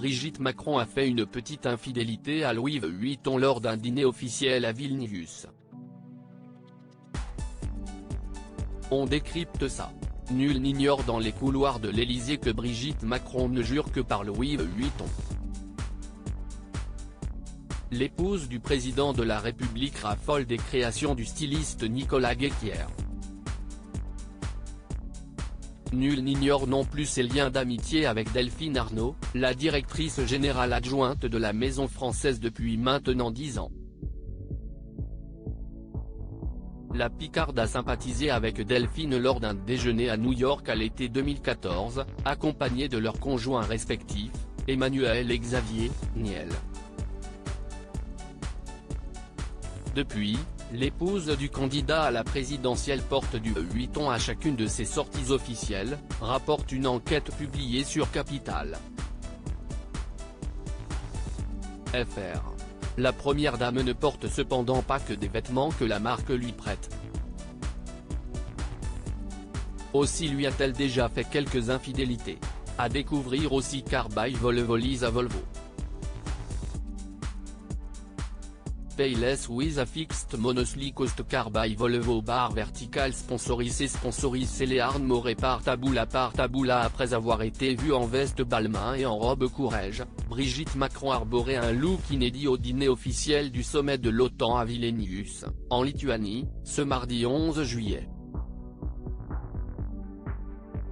Brigitte Macron a fait une petite infidélité à Louis Vuitton lors d'un dîner officiel à Vilnius. On décrypte ça. Nul n'ignore dans les couloirs de l'Élysée que Brigitte Macron ne jure que par Louis Vuitton. L'épouse du président de la République raffole des créations du styliste Nicolas Guéquière. Nul n'ignore non plus ses liens d'amitié avec Delphine Arnault, la directrice générale adjointe de la Maison Française depuis maintenant 10 ans. La Picarde a sympathisé avec Delphine lors d'un déjeuner à New York à l'été 2014, accompagnée de leurs conjoints respectifs, Emmanuel et Xavier Niel. Depuis, l'épouse du candidat à la présidentielle porte du Vuitton à chacune de ses sorties officielles, rapporte une enquête publiée sur Capital. FR. La première dame ne porte cependant pas que des vêtements que la marque lui prête. Aussi lui a-t-elle déjà fait quelques infidélités. À découvrir aussi Car by Volvo Lisa Volvo. Payless with a fixed monthly cost Car by Volvo bar vertical sponsorisé Léarn Moret par Taboula après avoir été vue en veste Balmain et en robe Courrèges, Brigitte Macron arborait un look inédit au dîner officiel du sommet de l'OTAN à Vilnius, en Lituanie, ce mardi 11 juillet.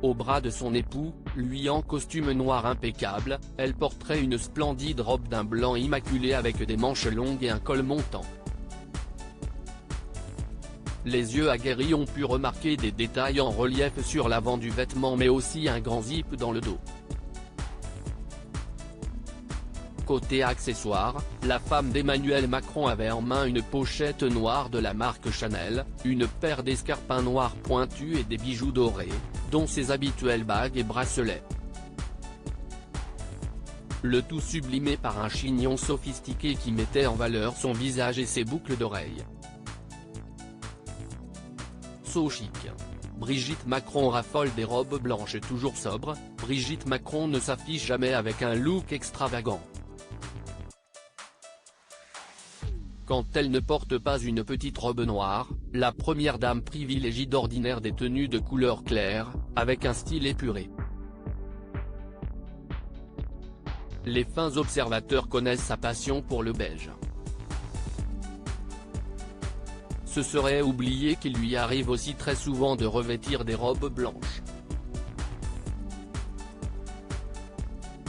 Au bras de son époux, lui en costume noir impeccable, elle porterait une splendide robe d'un blanc immaculé avec des manches longues et un col montant. Les yeux aguerris ont pu remarquer des détails en relief sur l'avant du vêtement mais aussi un grand zip dans le dos. Côté accessoires, la femme d'Emmanuel Macron avait en main une pochette noire de la marque Chanel, une paire d'escarpins noirs pointus et des bijoux dorés, dont ses habituelles bagues et bracelets. Le tout sublimé par un chignon sophistiqué qui mettait en valeur son visage et ses boucles d'oreilles. So chic. Brigitte Macron raffole des robes blanches toujours sobres. Brigitte Macron ne s'affiche jamais avec un look extravagant. Quand elle ne porte pas une petite robe noire, la première dame privilégie d'ordinaire des tenues de couleur claire, avec un style épuré. Les fins observateurs connaissent sa passion pour le beige. Ce serait oublier qu'il lui arrive aussi très souvent de revêtir des robes blanches.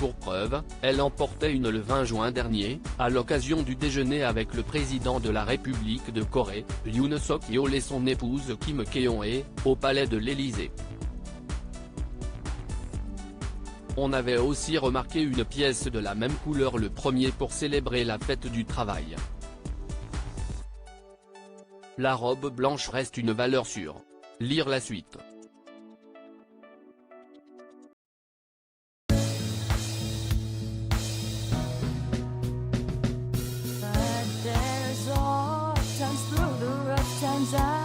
Pour preuve, elle en portait une le 20 juin dernier, à l'occasion du déjeuner avec le président de la République de Corée, Yoon Suk-yeol et son épouse Kim Keon-hye, au palais de l'Élysée. On avait aussi remarqué une pièce de la même couleur le 1er pour célébrer la fête du travail. La robe blanche reste une valeur sûre. Lire la suite. Through the rough times